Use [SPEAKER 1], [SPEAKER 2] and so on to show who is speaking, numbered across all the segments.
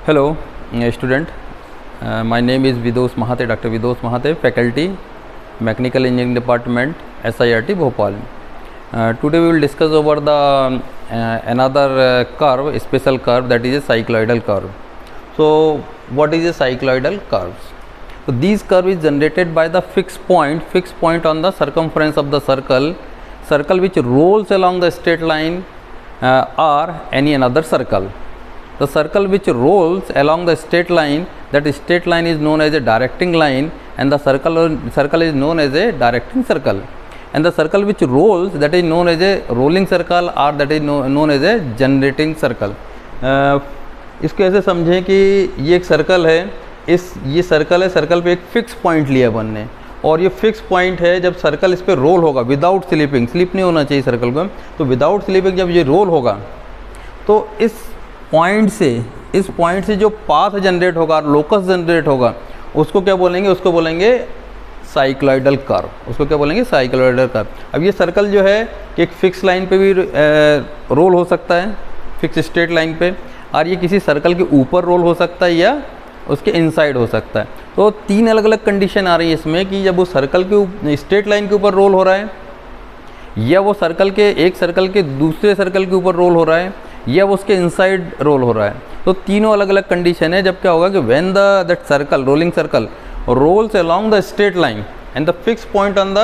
[SPEAKER 1] Hello, student. My name is Vidos Mahathir, Dr. Vidos Mahathir, Faculty, Mechanical Engineering Department, SIRT, Bhopal. Today we will discuss over the another curve, special curve, that is a cycloidal curve. So, what is a cycloidal curve? So, this curve is generated by the fixed point on the circumference of the circle which rolls along the straight line or any another circle. The circle which rolls along the straight line, that straight line is known as a directing line, and the circle is known as a directing circle, and the circle which rolls, that is known as a rolling circle or that is known as a generating circle. इसको ऐसे समझें कि ये एक circle है, ये circle है, circle पे एक फिक्स पॉइंट लिया अपन ने, और ये फिक्स पॉइंट है जब सर्कल इस पर रोल होगा विदाउट स्लिपिंग, स्लिप नहीं होना चाहिए सर्कल को, तो विदाउट स्लिपिंग जब ये रोल होगा तो इस पॉइंट से जो पाथ जनरेट होगा, लोकस जनरेट होगा, उसको क्या बोलेंगे? उसको बोलेंगे साइक्लॉइडल कर्व। उसको क्या बोलेंगे? Cycloidal curve. अब ये सर्कल जो है कि एक फिक्स लाइन पे भी रोल हो सकता है, फिक्स स्ट्रेट लाइन पे, और ये किसी सर्कल के ऊपर रोल हो सकता है या उसके इनसाइड हो सकता है। तो तीन अलग अलग कंडीशन आ रही है इसमें कि जब वो सर्कल के स्ट्रेट लाइन के ऊपर रोल हो रहा है, या वो एक सर्कल के दूसरे सर्कल के ऊपर रोल हो रहा है, या वो उसके इनसाइड रोल हो रहा है। तो तीनों अलग अलग कंडीशन है। जब क्या होगा कि when that circle, rolling circle, rolls along the straight line and the fix point on the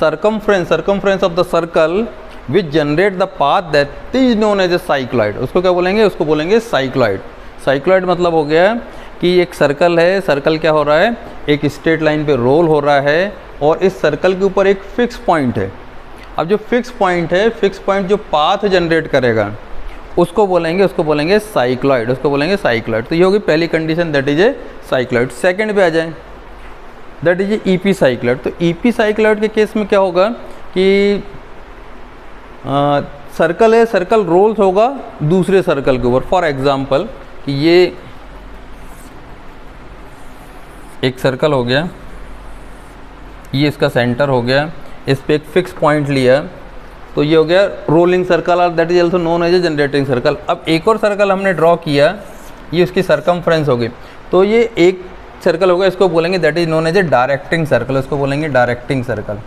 [SPEAKER 1] circumference of the circle which generate the path that is known as a cycloid. उसको क्या बोलेंगे? उसको बोलेंगे साइक्लॉइड। साइक्लॉइड मतलब हो गया कि एक सर्कल है, सर्कल क्या हो रहा है? एक स्ट्रेट लाइन पे रोल हो रहा है, और इस सर्कल के ऊपर एक फिक्स पॉइंट है। अब जो फिक्स पॉइंट है, फिक्स पॉइंट जो पाथ जनरेट करेगा, उसको बोलेंगे साइक्लॉइड। उसको बोलेंगे साइक्लॉइड। तो ये होगी पहली condition, that is A cycloid. Second पे आ जाए, that is A EP cycloid. तो ईपी साइक्लॉइड के केस में क्या होगा कि सर्कल है, सर्कल रोल्स होगा दूसरे सर्कल के ऊपर। फॉर एग्जांपल कि ये एक सर्कल हो गया, ये इसका सेंटर हो गया, इस पे एक फिक्स पॉइंट लिया, तो ये हो गया रोलिंग सर्कल, और that is also known as a generating circle. अब एक और सर्कल हमने ड्रॉ किया, ये उसकी सरकमफ्रेंस होगी, तो ये एक सर्कल होगा, इसको बोलेंगे that is known as a directing circle. इसको बोलेंगे डायरेक्टिंग सर्कल,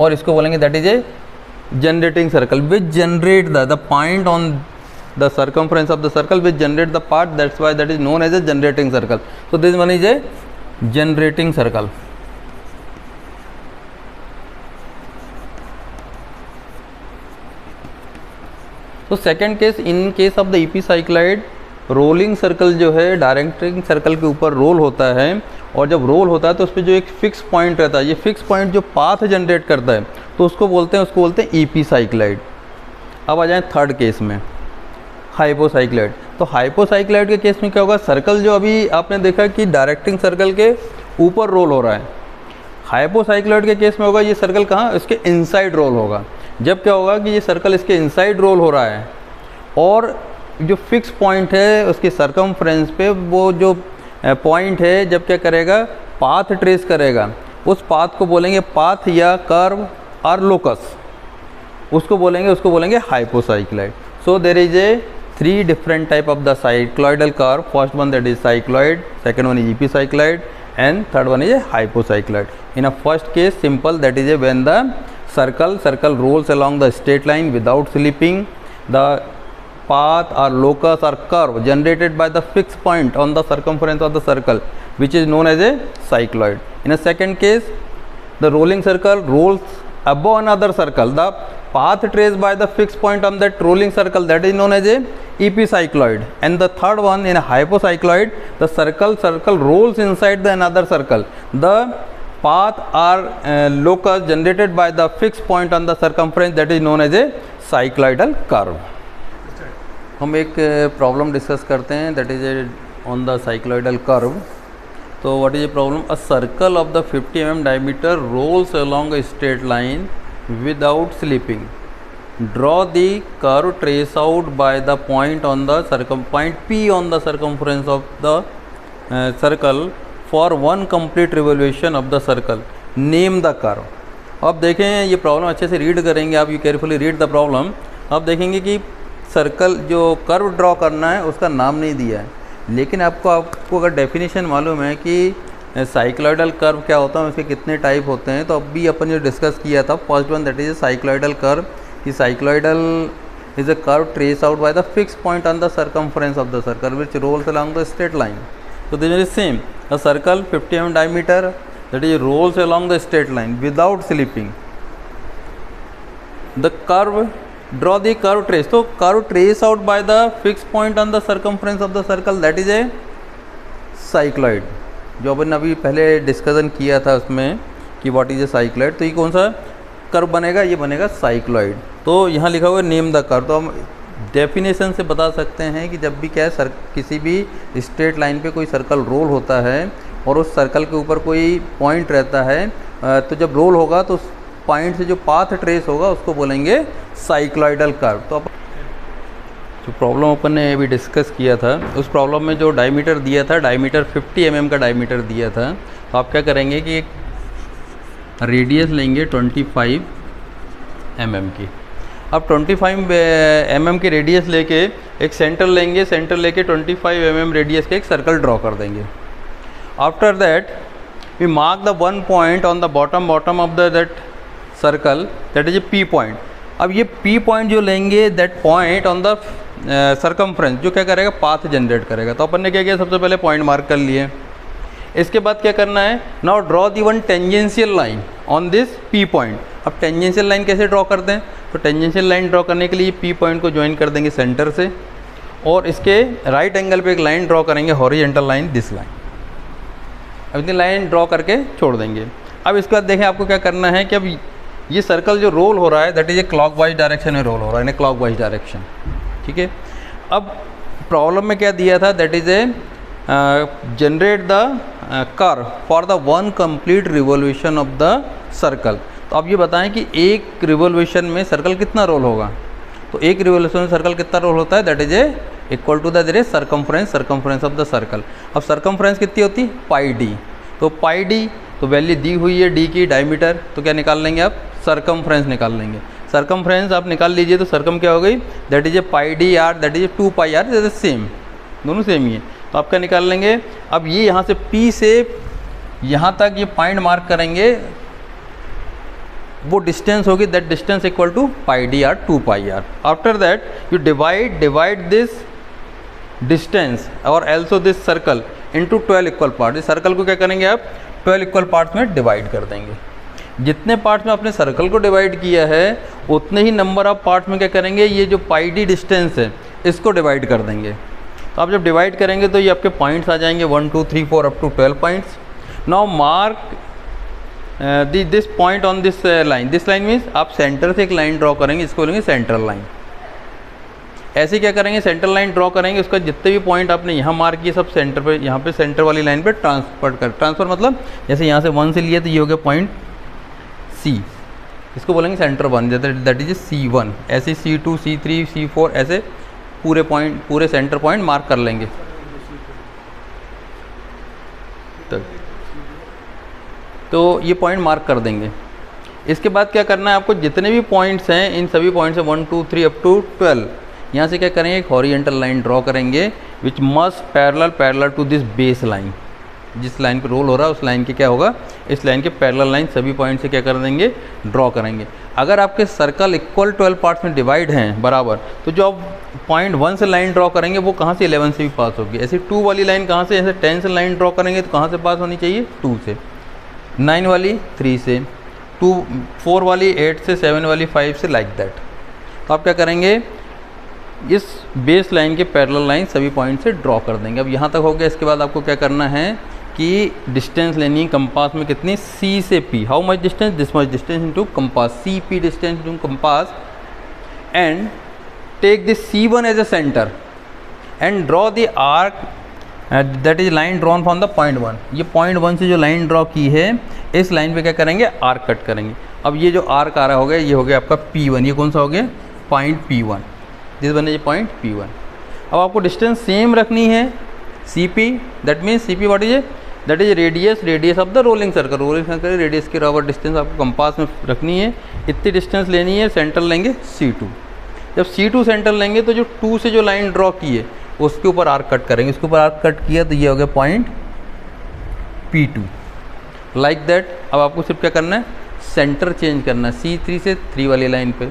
[SPEAKER 1] और इसको बोलेंगे that is a generating circle which generate the point on the circumference of the circle which generate the path, that's why that is known as a generating circle. So this one is a generating circle. तो second case, in case of the EP cycloid, rolling circle जो है directing circle के ऊपर role होता है, और जब role होता है तो उस पर जो एक फिक्स पॉइंट रहता है, ये फिक्स पॉइंट जो पाथ जनरेट करता है, तो उसको बोलते हैं ईपी साइक्लॉइड। अब आ जाए थर्ड केस में, हाइपोसाइक्लॉइड। तो हाइपोसाइक्लॉइड के केस में क्या होगा? सर्कल जो अभी आपने देखा कि डायरेक्टिंग सर्कल के ऊपर रोल हो रहा है, हाइपोसाइक्लॉइड के केस में होगा ये सर्कल कहाँ? इसके इनसाइड रोल होगा। जब क्या होगा कि ये सर्कल इसके इनसाइड रोल हो रहा है, और जो फिक्स पॉइंट है उसके सरकमफ्रेंस पे, वो जो पॉइंट है जब क्या करेगा? पाथ ट्रेस करेगा, उस पाथ को बोलेंगे पाथ या कर्व और लोकस, उसको बोलेंगे hypocycloid. So there is a 3 different type of the cycloidal curve. First one that is cycloid, second one is epicycloid, and third one is a hypocycloid. In a first case, simple, that is a when the circle rolls along the straight line without slipping, the path or locus or curve generated by the fixed point on the circumference of the circle, which is known as a cycloid. In a second case, the rolling circle rolls above another circle, the path traced by the fixed point on that rolling circle, that is known as a epicycloid. And the third one, in a hypocycloid, the circle rolls inside the another circle, the path or locus generated by the fixed point on the circumference, that is known as a cycloidal curve. हम एक problem discuss करते हैं, that is on the cycloidal curve. तो what is a problem? A circle of the 50 mm diameter rolls along a straight line without slipping. Draw the curve trace out by the point on the point P on the circumference of the circle for one complete revolution of the circle. Name the curve. अब देखें ये problem अच्छे से read करेंगे आप, you carefully read the problem. अब देखेंगे कि सर्कल जो कर्व ड्रॉ करना है उसका नाम नहीं दिया है, लेकिन आपको अगर डेफिनेशन मालूम है कि साइक्लॉइडल कर्व क्या होता है, उसके कितने टाइप होते हैं, तो अभी अपन जो डिस्कस किया था first one that is cycloidal curve. कि cycloidal is a curve trace out by the fix point on the circumference of the circle which rolls along the straight line. तो this is same, a circle 50 mm diameter that is rolls along the straight line without slipping. The curve, draw the curve trace. So curve trace out by the fixed point on the circumference of the circle, that is a cycloid. जो अपन अभी पहले discussion किया था उसमें कि what is A cycloid, तो ये कौन सा कर्व बनेगा, ये बनेगा साइक्लॉइड। तो यहाँ लिखा हुआ है नेम द कर्व, तो हम डेफिनेशन से बता सकते हैं कि जब भी क्या है किसी भी स्ट्रेट लाइन पे कोई सर्कल रोल होता है और उस सर्कल के ऊपर कोई पॉइंट रहता है, तो जब रोल होगा तो उस पॉइंट से जो पाथ ट्रेस होगा उसको बोलेंगे साइक्लॉइडल कर्व। तो जो प्रॉब्लम अपन ने अभी डिस्कस किया था, उस प्रॉब्लम में जो डायमीटर दिया था, डायमीटर 50 mm का डायमीटर दिया था, तो आप क्या करेंगे कि एक रेडियस लेंगे 25 mm की। अब 25 mm की रेडियस लेके एक सेंटर लेंगे, सेंटर लेके 25 mm रेडियस के एक सर्कल ड्रॉ कर देंगे। After that we mark the one point on the bottom of the that circle, that is a P point. अब ये पी पॉइंट जो लेंगे, that point on the circumference जो क्या करेगा, पाथ जनरेट करेगा। तो अपन ने क्या किया, सबसे पहले पॉइंट मार्क कर लिए। इसके बाद क्या करना है, now draw the one tangential line on this P point. अब टेंजेंशियल लाइन कैसे ड्रॉ करते हैं, तो टेंजेंशियल लाइन ड्रॉ करने के लिए पी पॉइंट को ज्वाइन कर देंगे सेंटर से, और इसके राइट एंगल पे एक लाइन ड्रॉ करेंगे, हॉरिजॉन्टल लाइन, दिस लाइन। अब इतनी लाइन ड्रॉ करके छोड़ देंगे। अब इसके बाद देखें आपको क्या करना है कि अब ये सर्कल जो रोल हो रहा है that is A clockwise direction में रोल हो रहा है, क्लॉकवाइज डायरेक्शन, ठीक है। अब प्रॉब्लम में क्या दिया था, that is A generate the curve for the one complete revolution of the circle. तो अब ये बताएं कि एक रिवोल्यूशन में सर्कल कितना रोल होगा, तो एक रिवोल्यूशन में सर्कल कितना रोल होता है, that is a equal to the circumference of the circle. अब सर्कमफ्रेंस कितनी होती है, पाई डी। तो पाई डी तो वैल्यू दी हुई है डी की, डायमीटर, तो क्या निकाल लेंगे आप, सर्कमफ्रेंस निकाल लेंगे। सर्कमफ्रेंस आप निकाल लीजिए तो सर्कम क्या हो गई, that is a pi D R, that is a 2 pi R, that is same, दोनों सेम ही है। तो आप क्या निकाल लेंगे, अब ये यहाँ से P से यहाँ तक ये पॉइंट मार्क करेंगे, वो डिस्टेंस होगी, that distance equal to pi D R, 2 pi R. After that you divide this distance और also this circle into 12 equal part. इस सर्कल को क्या करेंगे आप 12 इक्वल पार्ट्स में डिवाइड कर देंगे। जितने पार्ट्स में आपने सर्कल को डिवाइड किया है उतने ही नंबर ऑफ पार्ट्स में क्या करेंगे, ये जो पाई डी डिस्टेंस है इसको डिवाइड कर देंगे। तो आप जब डिवाइड करेंगे तो ये आपके पॉइंट्स आ जाएंगे 1 2 3 4 up to 12 points. Now mark this point on this line. This line means आप सेंटर से एक लाइन ड्रॉ करेंगे, इसको बोलेंगे सेंट्रल लाइन। ऐसे क्या करेंगे, सेंट्रल लाइन ड्रॉ करेंगे, उसका जितने भी पॉइंट आपने यहाँ मार्क किए सब सेंटर पे, यहाँ पे सेंटर वाली लाइन पे ट्रांसफर मतलब जैसे यहाँ से 1 से लिए तो ये हो गया पॉइंट C, इसको बोलेंगे सेंटर 1, दैट इज C1। ऐसे C2 C3 C4 ऐसे पूरे पॉइंट, पूरे सेंटर पॉइंट मार्क कर लेंगे। तो ये पॉइंट मार्क कर देंगे। इसके बाद क्या करना है आपको, जितने भी पॉइंट्स हैं इन सभी पॉइंट से 1 2 3 अप टू 12, यहाँ से क्या करेंगे, एक हॉरिजॉन्टल लाइन ड्रॉ करेंगे which must parallel to this base line. जिस लाइन पे रोल हो रहा है उस लाइन के क्या होगा, इस लाइन के पैरेलल लाइन सभी पॉइंट से क्या कर देंगे, ड्रॉ करेंगे। अगर आपके सर्कल इक्वल 12 पार्ट्स में डिवाइड हैं बराबर, तो जो आप पॉइंट 1 से लाइन ड्रॉ करेंगे वो कहाँ से 11 से भी पास होगी। ऐसे 2 वाली लाइन कहाँ से, ऐसे 10 से लाइन ड्रॉ करेंगे तो कहाँ से पास होनी चाहिए, 2 से। 9 वाली 3 से, 4 वाली 8 से, 7 वाली 5 से, लाइक दैट। तो आप क्या करेंगे, इस बेस लाइन के पैरेलल लाइन सभी पॉइंट से ड्रॉ कर देंगे। अब यहाँ तक हो गया। इसके बाद आपको क्या करना है कि डिस्टेंस लेनी है कंपास में कितनी, C से P। How much distance, this much distance into compass, CP distance into compass, and take this C1 as a centre and draw the arc that is line drawn from the point 1। ये point 1 से जो line draw की है इस line पे क्या करेंगे, arc cut करेंगे। अब ये जो आर्क आ रहा हो गया, ये हो गया आपका P1। ये कौन सा हो गया, point P1, this one is point P1। अब आपको डिस्टेंस सेम रखनी है, CP, that means CP what is, that is radius of the rolling circle radius के बराबर डिस्टेंस आपको कंपास में रखनी है। इतनी डिस्टेंस लेनी है, सेंटर लेंगे C2। जब C2 सेंटर लेंगे तो जो 2 से जो लाइन ड्रॉ की है उसके ऊपर आर्क कट करेंगे, उसके ऊपर आर्क कट किया तो ये हो गया पॉइंट P2। लाइक दैट अब आपको सिर्फ क्या करना है, सेंटर चेंज करना है, C3 से 3 वाली लाइन पे,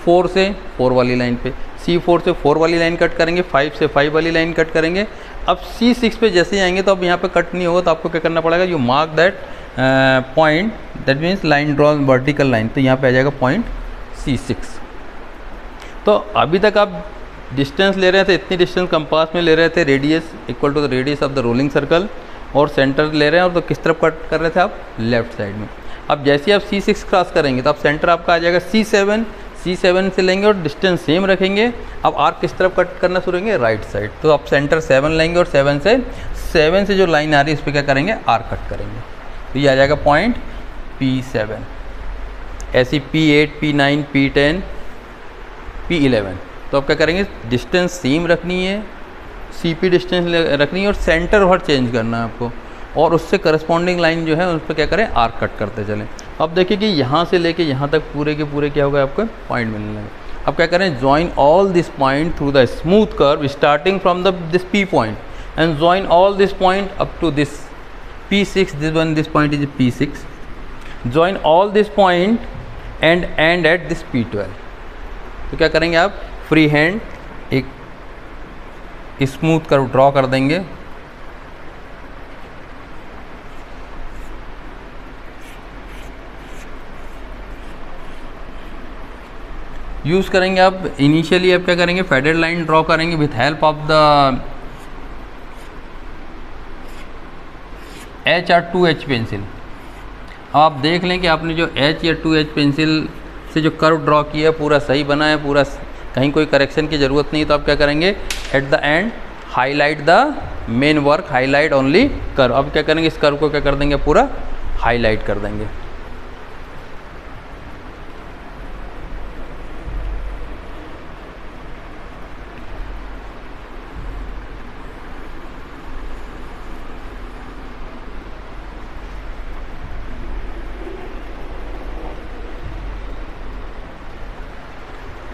[SPEAKER 1] 4 से 4 वाली लाइन पे, C4 से 4 वाली लाइन कट करेंगे, 5 से 5 वाली लाइन कट करेंगे। अब C6 पे जैसे ही आएंगे तो अब यहाँ पे कट नहीं होगा, तो आपको क्या करना पड़ेगा, you mark that point, that means line draw vertical line, तो यहाँ पे आ जाएगा पॉइंट C6। तो अभी तक आप डिस्टेंस ले रहे थे, इतनी डिस्टेंस कंपास में ले रहे थे, radius equal to the radius of the rolling circle, और सेंटर ले रहे हैं, और तो किस तरफ कट कर रहे थे आप, लेफ्ट साइड में। अब जैसे ही आप C6 क्रॉस करेंगे तो आप सेंटर आपका आ जाएगा C7, C7 से लेंगे और डिस्टेंस सेम रखेंगे। अब आर्क किस तरफ कट करना शुरू करेंगे, राइट साइड, तो आप सेंटर 7 लेंगे और 7 से जो लाइन आ रही है इस पर क्या करेंगे, आर्क कट करेंगे, तो ये आ जाएगा पॉइंट P7। ऐसी P8, P9, P10, P11, तो आप क्या करेंगे, डिस्टेंस सेम रखनी है, CP डिस्टेंस रखनी है और सेंटर भर चेंज करना है आपको, और उससे करस्पॉन्डिंग लाइन जो है उस पर क्या करें, आर्क कट करते चलें। अब देखिए कि यहाँ से लेके यहाँ तक पूरे के पूरे क्या होगा, आपको पॉइंट मिलने लगे। अब क्या करें, join all this point through the smooth curve starting from this P point and join all this point up to this P6, this point is P6, join all this point and end at this P12। तो क्या करेंगे आप, free hand एक smooth curve draw कर देंगे, use करेंगे आप। Initially आप क्या करेंगे, फेडेड लाइन ड्रॉ करेंगे with help of the H2H pencil. अब आप देख लें कि आपने जो H या 2H पेंसिल से जो कर्व ड्रॉ किया है पूरा सही बना है, पूरा कहीं कोई करेक्शन की ज़रूरत नहीं, तो आप क्या करेंगे, at the end highlight the main work, highlight only curve. अब क्या करेंगे, इस कर्व को क्या कर देंगे, पूरा हाईलाइट कर देंगे।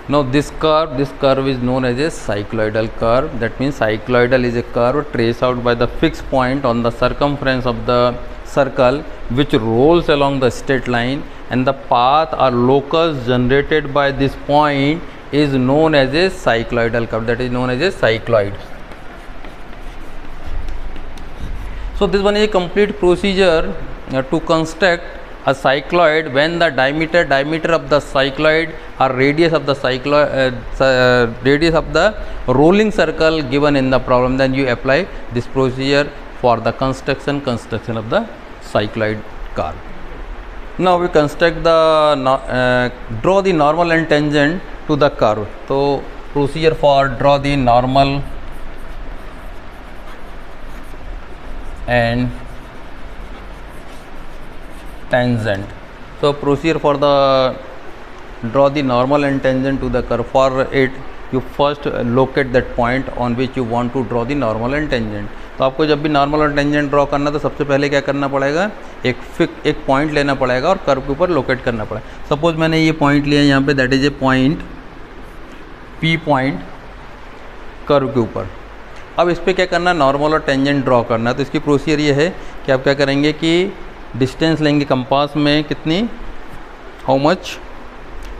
[SPEAKER 1] Now this curve is known as a cycloidal curve. That means cycloidal is a curve traced out by the fixed point on the circumference of the circle which rolls along the straight line, and the path or locus generated by this point is known as a cycloidal curve. That is known as a cycloid. So this one is a complete procedure to construct a cycloid when the diameter of the cycloid or radius of the radius of the rolling circle given in the problem, then you apply this procedure for the construction of the cycloid curve. Now we construct the draw the normal and tangent to the curve. So procedure for draw the normal and tangent. So procedure for the draw the normal and tangent to the curve. For it you first locate that point on which you want to draw the normal and tangent. तो आपको जब भी normal और tangent draw करना तो सबसे पहले क्या करना पड़ेगा, एक पॉइंट लेना पड़ेगा और कर्व के ऊपर लोकेट करना पड़ेगा। सपोज मैंने ये पॉइंट लिया यहाँ पे, that is A point P point curve के ऊपर। अब इस पर क्या करना, नॉर्मल और टेंजेंट ड्रॉ करना है। तो इसकी प्रोसीजर ये है कि आप क्या करेंगे कि डिस्टेंस लेंगे कंपास में कितनी, how much,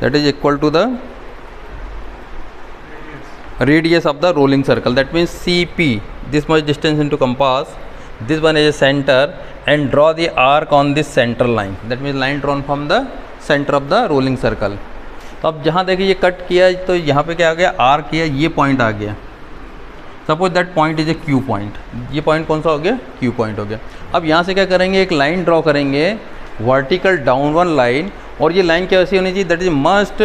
[SPEAKER 1] that is equal to the radius of the rolling circle, that means CP, this much distance into compass, this one is a center, and draw the arc on this center line, that means line drawn from the center of the rolling circle। तो अब जहाँ देखिए ये cut किया तो यहाँ पे क्या आ गया, आर्क किया, ये पॉइंट आ गया। Suppose that point is A Q point, ये पॉइंट कौन सा हो गया, Q पॉइंट हो गया। अब यहाँ से क्या करेंगे, एक लाइन ड्रॉ करेंगे, वर्टिकल डाउनवर्ड लाइन, और ये लाइन कैसी होनी चाहिए, that is must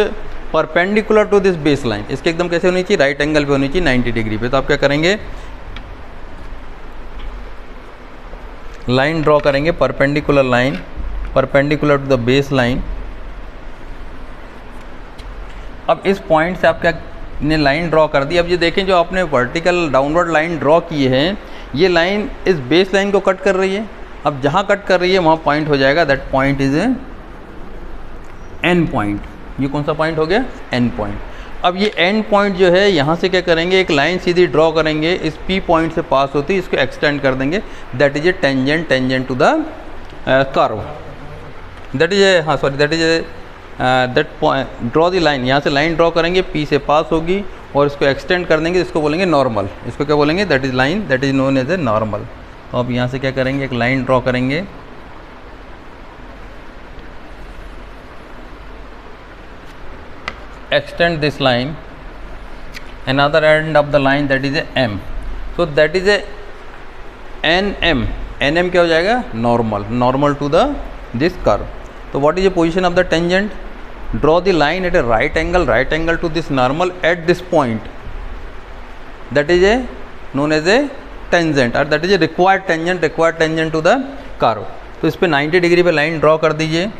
[SPEAKER 1] perpendicular to this base line. इसके एकदम कैसे होनी चाहिए, राइट एंगल पे होनी चाहिए, 90 डिग्री पे। तो आप क्या करेंगे, लाइन ड्रॉ करेंगे, perpendicular line, perpendicular to the base line. अब इस पॉइंट से आप क्या ने लाइन ड्रॉ कर दी। अब ये देखें जो आपने वर्टिकल डाउनवर्ड लाइन ड्रॉ की है, ये लाइन इस बेस लाइन को कट कर रही है। अब जहाँ कट कर रही है वहाँ पॉइंट हो जाएगा, that point is a N point. ये कौन सा पॉइंट हो गया, एन पॉइंट। अब ये एंड पॉइंट जो है यहाँ से क्या करेंगे, एक लाइन सीधी ड्रॉ करेंगे, इस P पॉइंट से पास होती है, इसको एक्सटेंड कर देंगे, that is a tangent to the curve, that is a that point draw the line, यहाँ से लाइन ड्रॉ करेंगे, P से पास होगी और इसको एक्सटेंड कर देंगे, इसको बोलेंगे नॉर्मल, इसको क्या बोलेंगे, that is line that is known as a normal. तो अब यहाँ से क्या करेंगे, एक लाइन ड्रॉ करेंगे, extend this line, another end of the line that is a M, so that is a NM, NM क्या हो जाएगा, normal to the this curve। तो what is the position of the tangent, draw the line at a right angle to this normal at this point, that is a known as a tangent or that is a required tangent to the curve। तो इस पे 90 degree पे line draw कर दीजिए,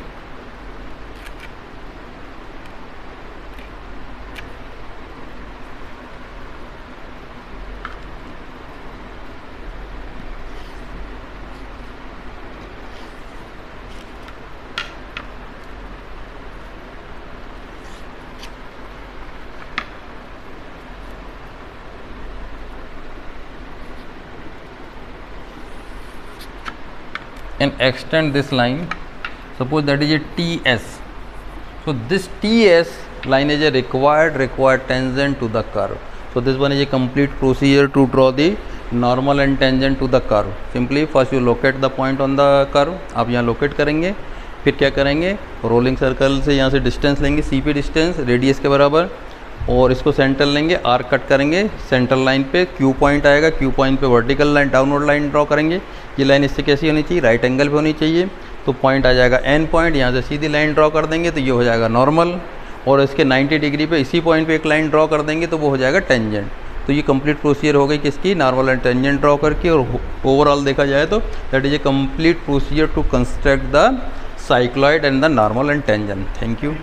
[SPEAKER 1] and extend this line, suppose that is a TS, so this TS line is a required tangent to the curve। So this one is a complete procedure to draw the normal and tangent to the curve। Simply first you locate the point on the curve, आप यहाँ locate करेंगे, फिर क्या करेंगे, rolling circle से यहाँ से distance लेंगे, CP डिस्टेंस रेडियस के बराबर, और इसको सेंटर लेंगे, आर्क कट करेंगे, सेंटर लाइन पे Q पॉइंट आएगा, Q पॉइंट पे vertical line downward line draw करेंगे, ये लाइन इससे कैसी होनी चाहिए, राइट एंगल पे होनी चाहिए, तो पॉइंट आ जाएगा N पॉइंट, यहाँ से सीधी लाइन ड्रॉ कर देंगे तो ये हो जाएगा नॉर्मल, और इसके 90 डिग्री पे इसी पॉइंट पे एक लाइन ड्रॉ कर देंगे तो वो हो जाएगा टेंजेंट। तो ये कंप्लीट प्रोसीजर हो गई किसकी, नॉर्मल एंड टेंजेंट ड्रॉ करके, और ओवरऑल देखा जाए तो that is a complete procedure to construct the cycloid and the normal and tangent. Thank you.